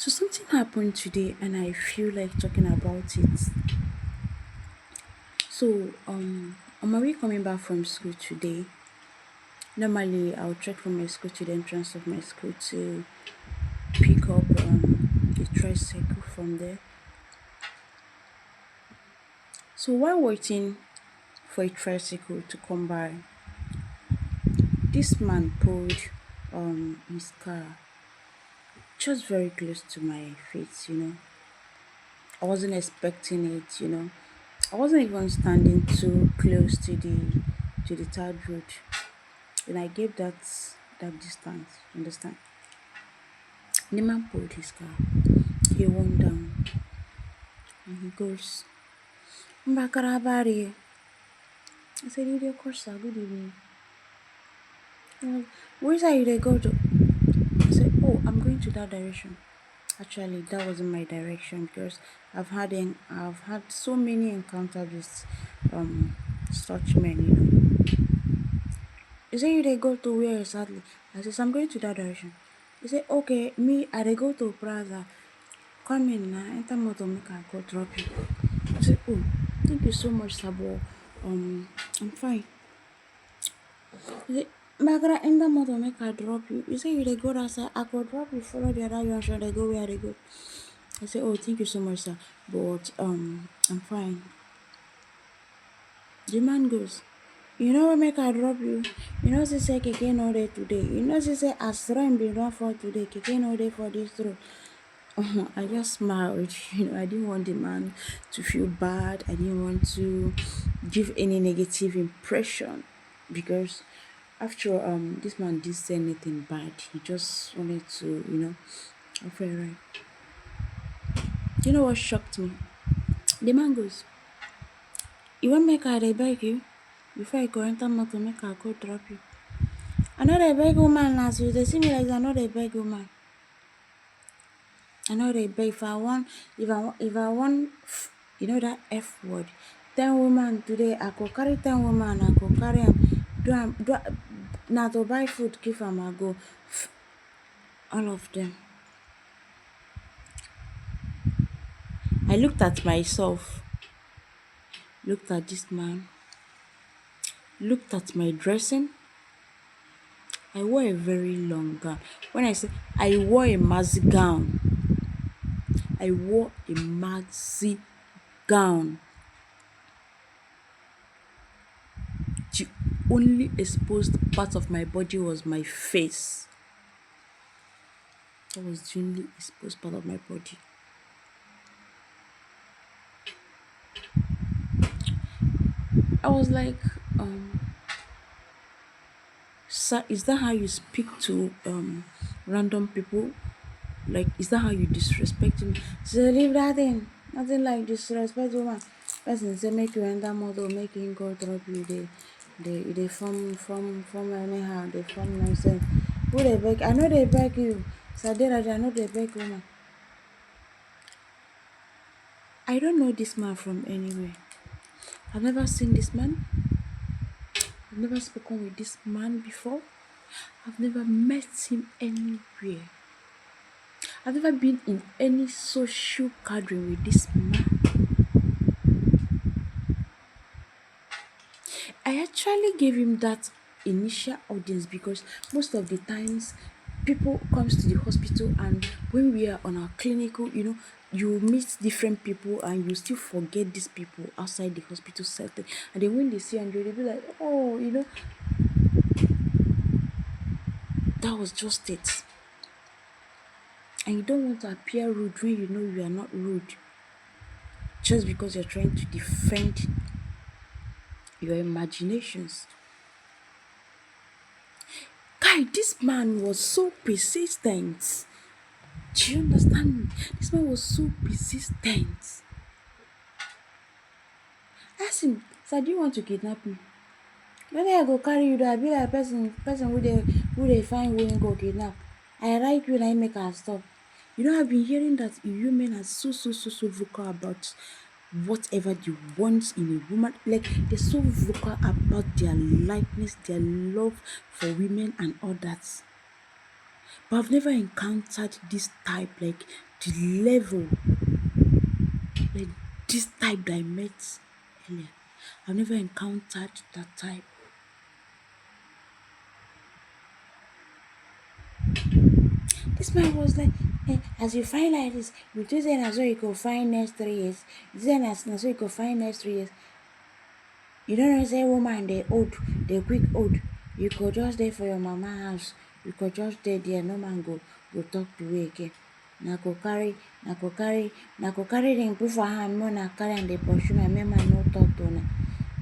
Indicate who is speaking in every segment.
Speaker 1: So something happened today and I feel like talking about it. So on my way coming back from school today, normally I'll trek from my school to the entrance of my school to pick up a tricycle from there. So while waiting for a tricycle to come by, this man pulled his car just very close to my face. I wasn't expecting it. I wasn't even standing too close to the third road. And I gave that distance, understand? The man pulled his car. He went down and he goes, Mbakarabari. I said, you dey course, sir, good evening. He was, where's are you they go to? I said, oh, I'm going to that direction. Actually, that wasn't my direction because I've had so many encounters with such men. He said, you they go to where exactly? I said, I'm going to that direction. He said, okay, me, I dey go to Plaza. Come in now, enter motor, make I go drop you. I said, oh, thank you so much, Sabo. I'm fine. He said, Magara, enter motor, make I drop you. You say you dey go that side, I go drop you, follow the other junction, they go where they go. I said, oh, thank you so much, sir. But I'm fine. The man goes, you know what make I drop you? You know she say keke no day today. You know she say as rain be run for today, keke no day for this road. I just smiled. I didn't want the man to feel bad. I didn't want to give any negative impression because after all, this man didn't say anything bad. He just wanted to offer a ride. You know what shocked me? The man goes, you want make I dey beg you? Before I go enter motor, make I go drop you. I know dey beg woman as you dey see me like that, I know dey beg woman. I know dey beg if I want that F word. 10 woman today, I go carry 10 woman, I go carry am, na to buy food give am, I go all of them. I looked at myself, looked at this man, looked at my dressing. I wore a very long gown. When I say I wore a maxi gown, I wore a maxi gown. The only exposed part of my body was my face. That was the only exposed part of my body. I was like, sir, is that how you speak to random people? Like, is that how you disrespect me? So leave that in. Nothing like disrespect woman. Person say make you enter motor, make him go drop you. They form anyhow. They form nonsense. Who they beg? I know they beg you. Sadira, I know they beg woman. I don't know this man from anywhere. I've never seen this man. I've never spoken with this man before. I've never met him anywhere. I've never been in any social gathering with this man. I actually gave him that initial audience because most of the times people comes to the hospital and when we are on our clinical, you meet different people and you still forget these people outside the hospital setting. And then when they see Andrew, they'll be like, oh, that was just it. And you don't want to appear rude when you know you are not rude. Just because you're trying to defend your imaginations. Guy, this man was so persistent. Do you understand me? This man was so persistent. I asked him, sir, do you want to kidnap me? Maybe I go carry you there. I be like person who they find who go kidnap. I write you and I make her stop. I've been hearing that women are so vocal about whatever they want in a woman. Like they're so vocal about their likeness, their love for women and all that. But I've never encountered this type, like the level, like this type that I met earlier. I've never encountered that type. This man was like, as you find like this, you do say as well you go find next 3 years. You say as well you go find next 3 years. You don't know say woman they old, they quick old. You could just there for your mama house. You could just there, no man go talk to you again. Na go carry, na go carry, na go carry them put for hand, more na carry and they pursue my man no talk to na.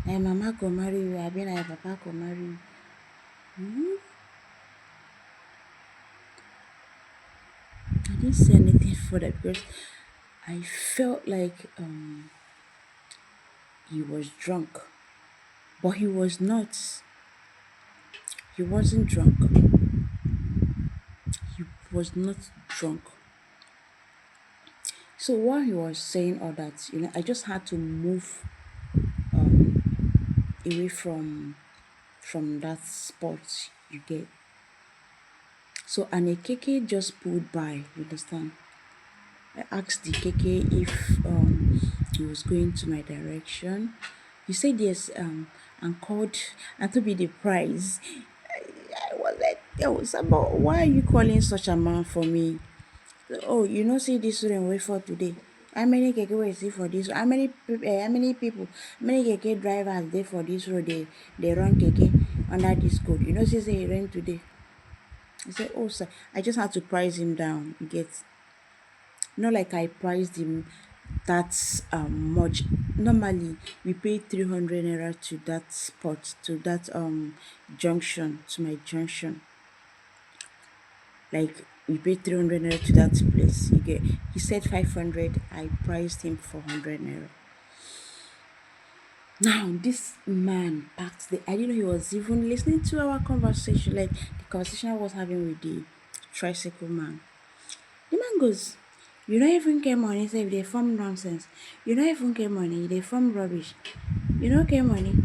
Speaker 1: Na your mama go marry you, I be na your papa go marry you. Hmm? I didn't say anything for that because I felt like he was drunk, but he was not. He wasn't drunk. He was not drunk. So while he was saying all that, I just had to move away from that spot you get. So an Ekeke just pulled by, you understand? I asked the Keke if he was going to my direction. He said yes, and called and to be the price. I was like, yo, Sabo, why are you calling such a man for me? Oh, you know, see this student wait for today. How many keke wait see for this? How many people? How many keke drivers there for this road? They run keke under this code. You know, say he ran today. I said, oh sir, I just had to price him down. You get, not like I priced him that much. Normally we pay 300 naira to that spot, to that junction, to my junction. Like we paid 300 naira to that place. You get, he said 500, I priced him 400 naira. Now this man packed the, I didn't know he was even listening to our conversation, like the conversation I was having with the tricycle man. The man goes, you don't even get money, say they form nonsense. You don't even get money, they form rubbish. You don't get money.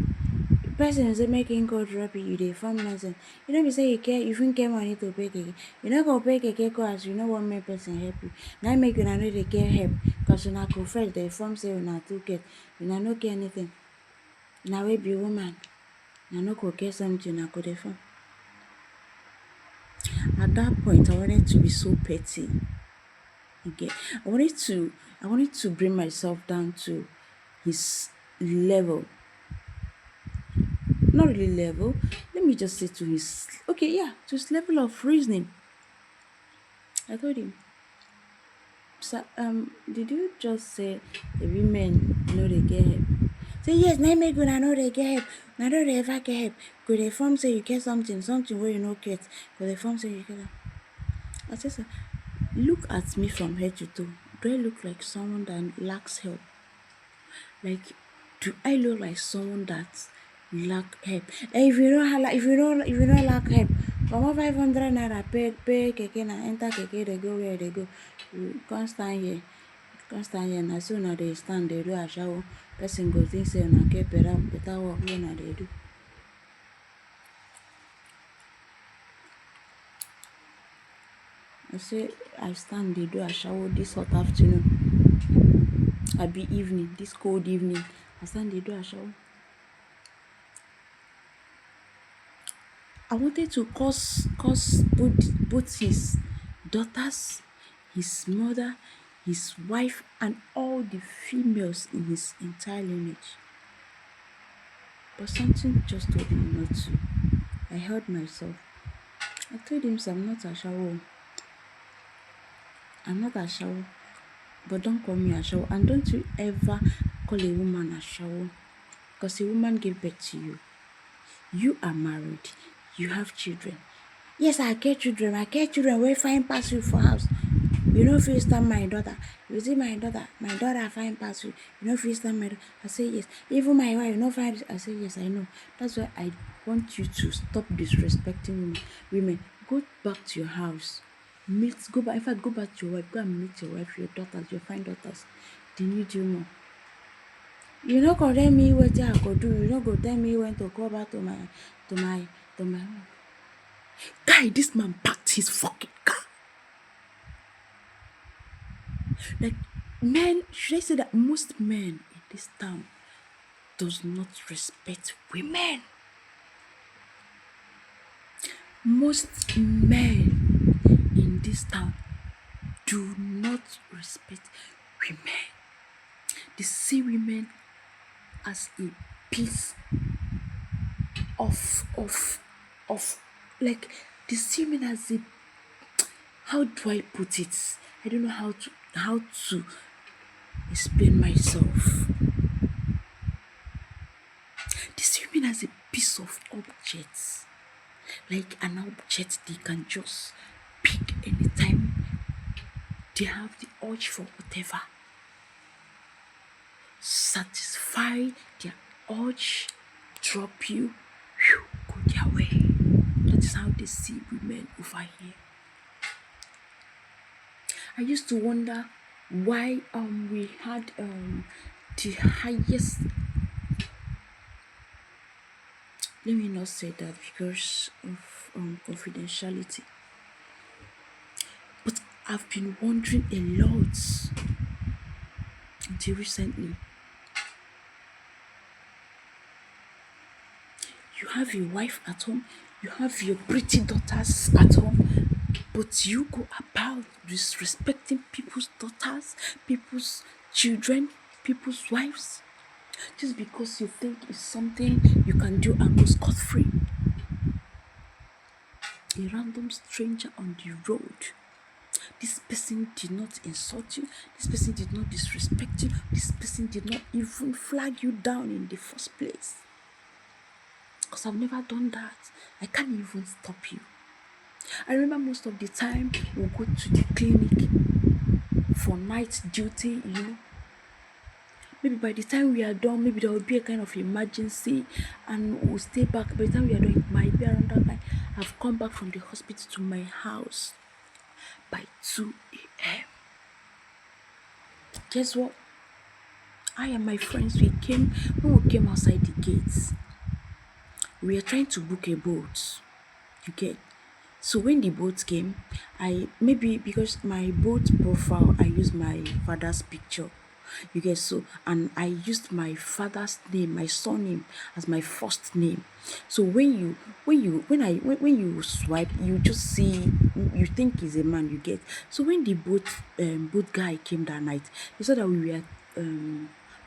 Speaker 1: Person is making code rubbish, you they form nonsense. You don't be say you care, you even get money to pay keke. You not go pay keke cause you know what make person help you. Now make you know they get help. Cause you not go first, they form say you not to get. You not get anything. Now we be woman. Now no go get something, now go dey form. At that point, I wanted to be so petty. Okay, I wanted to bring myself down to his level. Not really level. Let me just say to his, okay, yeah, to his level of reasoning. I told him, sir, did you just say the women know they get help? Say yes, na make una know they get help. Na know they ever get help. Go they form say you get something where you no get. Go they form say you get that. I said, sir, look at me from head to toe. Do I look like someone that lacks help? Like, do I look like someone that lack help? Like if you don't lack help, come on 500 naira pay keke na enter keke they go where they go. You can't stand here. Na so na they stand they do a shower. Person go think say na get better work wey na they do. I say I stand they do a shower this hot afternoon. I be evening, this cold evening. I stand they do a shower. I wanted to curse both his daughters, his mother, his wife, and all the females in his entire lineage. But something just told me not to. I held myself. I told him, I'm not a shower. I'm not a shower. But don't call me a shower. And don't you ever call a woman a shower. Because a woman gave birth to you. You are married. You have children. Yes, I get children. I get children wey fine pass you for house. You no fit stand my daughter. You see my daughter fine pass you. You no fit stand my daughter. I say yes. Even my wife, you no find. I say yes, I know. That's why I want you to stop disrespecting women. Go back to your house. Go back. In fact, go back to your wife. Go and meet your wife, your daughters, your fine daughters. They need you more. You no go tell me wetin I go do. You no go tell me when to go back to my. Guy, this man packed his fucking Like men, should I say that most men in this town does not respect women. Most men in this town do not respect women. They see women as a piece of like they see women as a, how do I put it? I don't know how to explain myself. They see women as a piece of objects, like an object they can just pick anytime they have the urge for whatever. Satisfy their urge, drop you, whew, go their way. That is how they see women over here. I used to wonder why we had the highest, let me not say that because of confidentiality, but I've been wondering a lot until recently. You have a wife at home, you have your pretty daughters at home, but you go about disrespecting people's daughters, people's children, people's wives, just because you think it's something you can do and go scot free. A random stranger on the road. This person did not insult you, this person did not disrespect you, this person did not even flag you down in the first place. Because I've never done that. I can't even stop you. I remember most of the time we'll go to the clinic for night duty. Maybe by the time we are done, maybe there will be a kind of emergency and we'll stay back. By the time we are done, it might be around that time. I've come back from the hospital to my house by 2 a.m. Guess what? I and my friends, when we came outside the gates, we were trying to book a boat. You get? So when the boat came, maybe because my boat profile, I used my father's picture. You get? So, and I used my father's name, my surname, as my first name. So when you swipe, you just see, you think he's a man. You get? So when the boat guy came that night, he saw that we were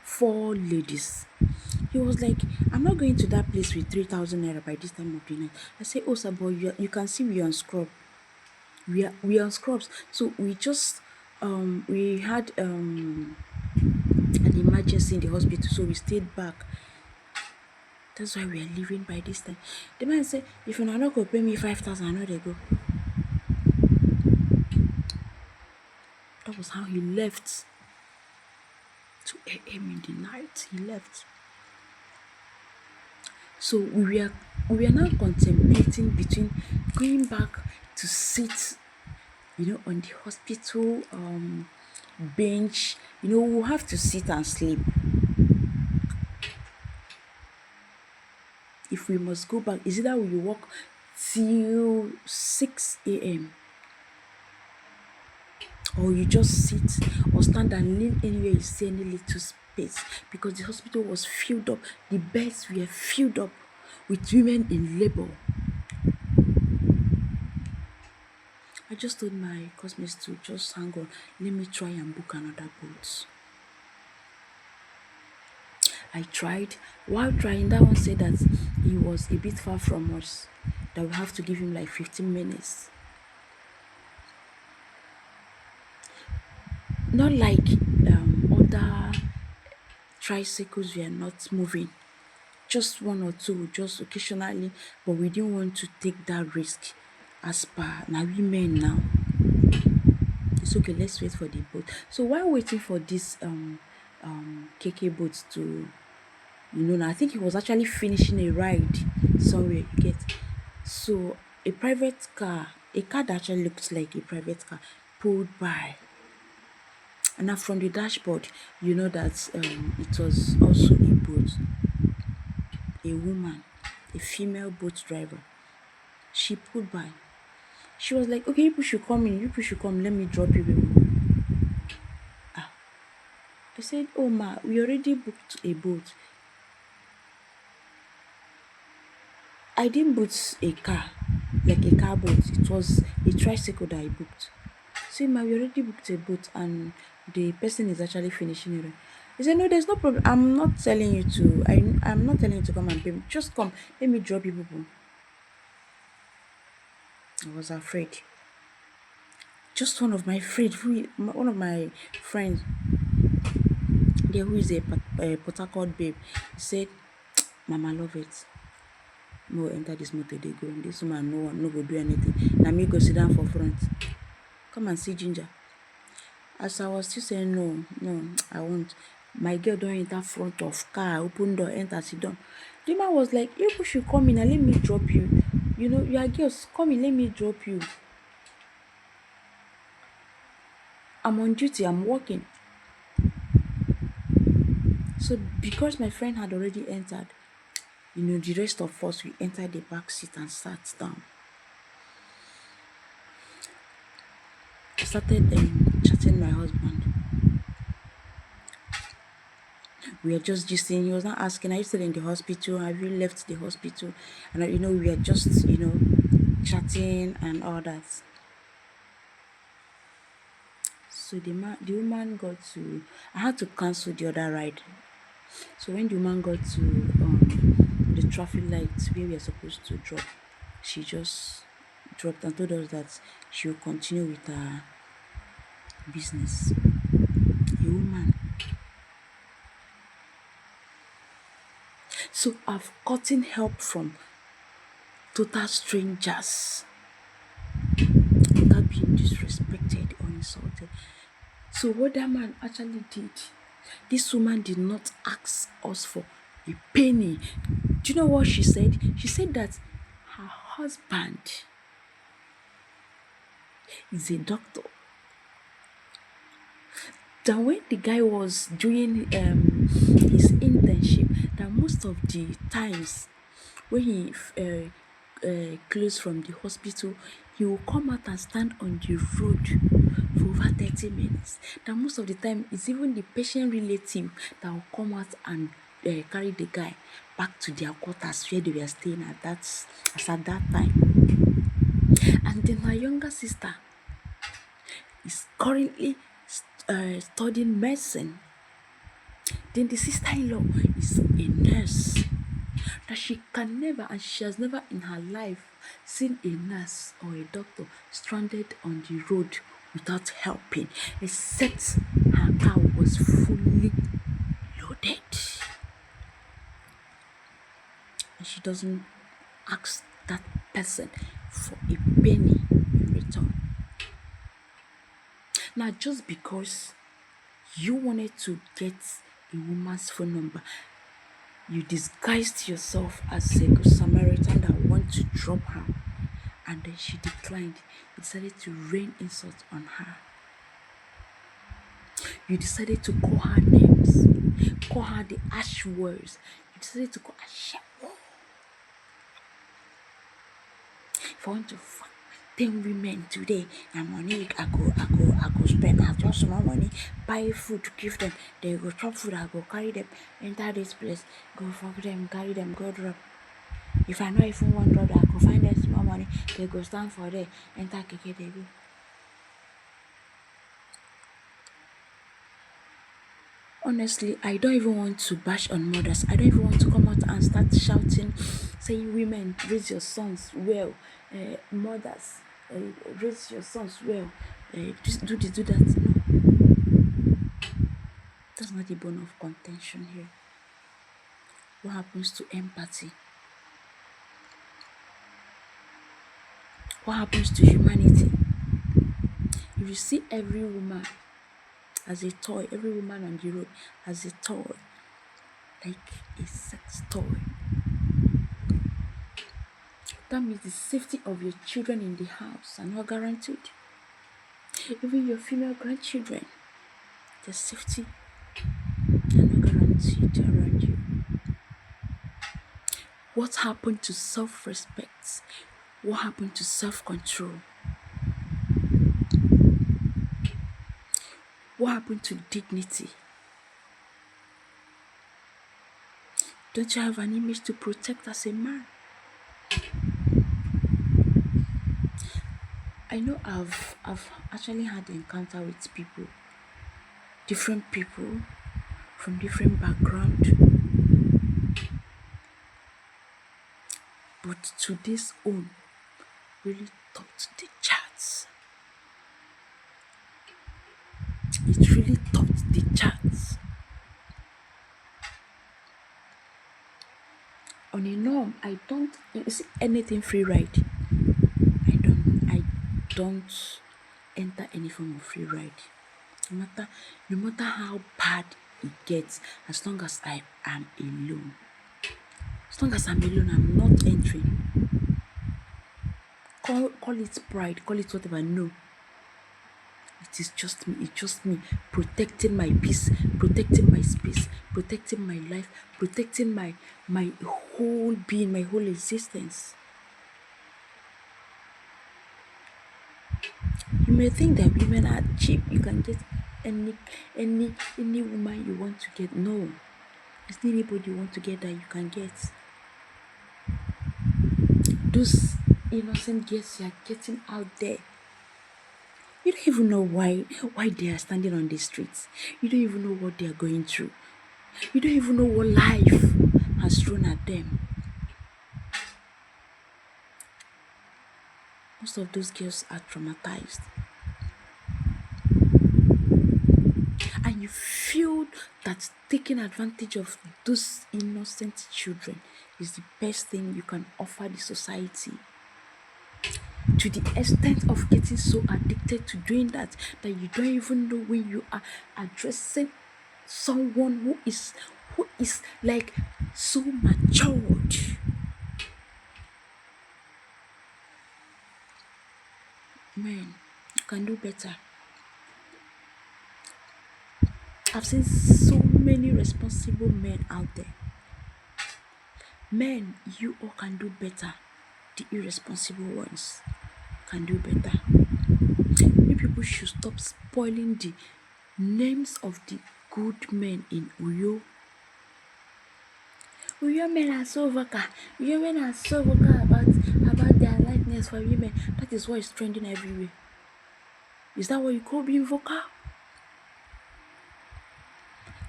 Speaker 1: four ladies. He was like, I'm not going to that place with 3,000 naira by this time of the night. I say, oh, sir, but you can see we are on scrub. We are on scrubs. So we had an emergency in the hospital, so we stayed back. That's why we are leaving by this time. The man said, if you're not going to pay me 5,000, I know they go. That was how he left. 2 a.m. in the night, he left. So we are now contemplating between going back to sit, on the hospital bench. We'll have to sit and sleep. If we must go back, is either we walk till 6 a.m. or you just sit or stand and lean anywhere you see any little space, because the hospital was filled up. The beds were filled up with women in labor. I just told my classmates to just hang on. Let me try and book another boat. I tried. While trying, that one said that he was a bit far from us, that we have to give him like 15 minutes. Not like other tricycles were not moving. Just one or two, just occasionally, but we didn't want to take that risk as per now women now. It's okay, let's wait for the boat. So while waiting for this KK boat to, now I think he was actually finishing a ride somewhere, you get. So a private car, a car that actually looks like a private car, pulled by. And now from the dashboard, you know that it was also a boat, a woman, a female boat driver. She pulled by. She was like, okay, you should come in, you should come, let me drop you people. said, "Oh ma, we already booked a boat." I didn't book a car, like a car boat. It was a tricycle that I booked. See, ma, we already booked a boat and the person is actually finishing it. He said, "No, there's no problem. I'm not telling you to. I'm not telling you to come and pay me. Just come. Let me drop you people." I was afraid. Just one of my friend, one of my friends there, who is a Port Harcourt babe, he said, "Mama, love it. No enter this motor, they go. This woman, no one, no go do anything. Now me go sit down for front. Come and see Ginger." As I was still saying, "No, no, I won't." My girl don't enter front of car, open door, enter, sit down. The man was like, "You people should come in and let me drop you. You know, you are girls, come in, let me drop you. I'm on duty, I'm working." So because my friend had already entered, the rest of us, we entered the back seat and sat down. I started chatting my husband. We are just gisting. He was not asking, "Are you still in the hospital? Have you left the hospital?" And we are just, chatting and all that. So the woman got to. I had to cancel the other ride. So when the woman got to the traffic lights where we are supposed to drop, she just dropped and told us that she will continue with her business. A woman. So I've gotten help from total strangers without being disrespected or insulted. So what that man actually did, this woman did not ask us for a penny. Do you know what she said? She said that her husband is a doctor. That when the guy was doing his internship, that most of the times when he closed from the hospital, he will come out and stand on the road for over 30 minutes. That most of the time, it's even the patient relative that will come out and carry the guy back to their quarters where they were staying at that time. And then my younger sister is currently studying medicine. Then the sister-in-law is a nurse. That she can never, and she has never in her life seen a nurse or a doctor stranded on the road without helping, except her car was fully loaded. And she doesn't ask that person for a penny in return. Now, just because you wanted to get a woman's phone number, you disguised yourself as a good Samaritan that want to drop her, and then she declined. You decided to rain insults on her. You decided to call her names, call her the harsh words. You decided to call her Shepo. If I want to fuck 10 women today, and money I go spend. I just small money, buy food, give them. They go chop food, I go carry them, enter this place, go fuck them, carry them, go drop. If I know even one drop, I go find them small money, they go stand for there, enter keke, they go. Honestly, I don't even want to bash on mothers. I don't even want to come out and start shouting, saying, "Women, raise your sons well. Mothers, raise your sons well. Just do this, do that." No, that's not the bone of contention here. What happens to empathy? What happens to humanity? If you see every woman as a toy, every woman on the road as a toy, like a sex toy, that means the safety of your children in the house are not guaranteed. Even your female grandchildren, their safety are not guaranteed around you. What happened to self-respect? What happened to self-control? What happened to dignity? Don't you have an image to protect as a man? I know I've actually had encounter with people, different people from different background, but to this own really topped the charts. It really topped the charts. On a norm, I don't you see anything free ride. I don't enter any form of free ride. No matter how bad it gets, as long as I am alone. As long as I'm alone, I'm not entering. Call it pride, call it whatever. No, it is just me. It's just me protecting my peace, protecting my space, protecting my life, protecting my whole being, my whole existence. You may think that women are cheap. You can get any woman you want to get. No, it's not anybody you want to get that you can get. Those innocent girls you are getting out there, you don't even know why they are standing on the streets. You don't even know what they are going through. You don't even know what life has thrown at them. Most of those girls are traumatized. And you feel that taking advantage of those innocent children is the best thing you can offer the society. To the extent of getting so addicted to doing that you don't even know when you are addressing someone who is like so matured. Man, you can do better. I've seen so many responsible men out there. Men, you all can do better. The irresponsible ones can do better. You people should stop spoiling the names of the good men in Uyo. Uyo men are so vocal. Uyo men are so vocal about their likeness for women. That is what is trending everywhere. Is that what you call being vocal?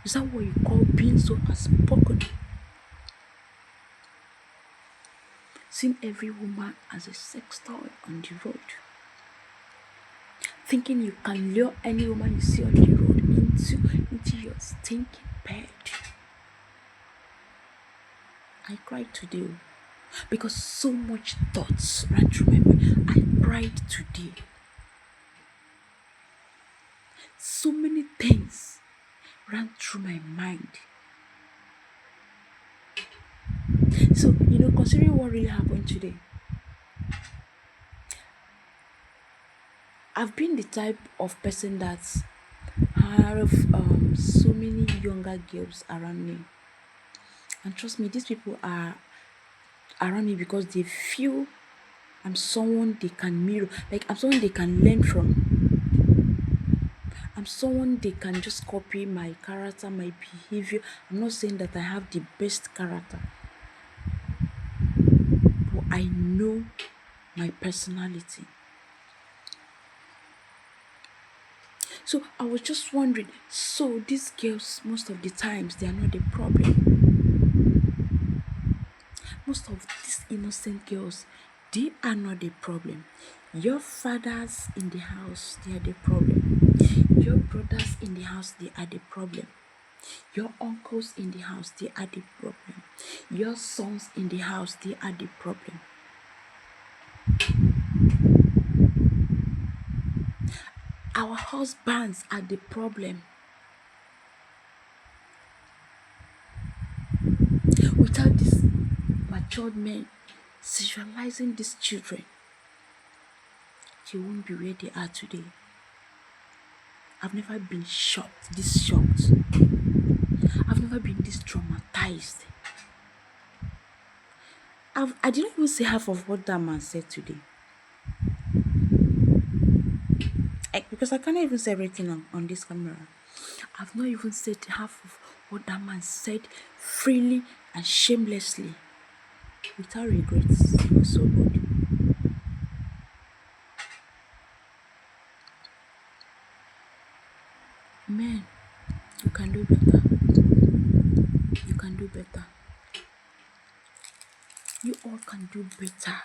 Speaker 1: Is that what you call being so outspoken? Seeing every woman as a sex toy on the road. Thinking you can lure any woman you see on the road into your stinking bed. I cried today because so much thoughts ran through my mind. I cried today. So many things ran through my mind. So, considering what really happened today, I've been the type of person that have so many younger girls around me. And trust me, these people are around me because they feel I'm someone they can mirror. Like, I'm someone they can learn from. I'm someone they can just copy my character, my behavior. I'm not saying that I have the best character, but I know my personality. So I was just wondering, so these girls, most of the times, they are not the problem. Most of these innocent girls, they are not the problem. Your fathers in the house, they are the problem. Your brothers in the house, they are the problem. Your uncles in the house, they are the problem. Your sons in the house, they are the problem. Our husbands are the problem. Without these matured men sexualizing these children, they won't be where they are today. I've never been this shocked. I've never been this traumatized. I didn't even say half of what that man said today. Because I cannot even say everything on this camera. I've not even said half of what that man said freely and shamelessly without regrets. It was so good. Man, you can do better. You can do better. You all can do better.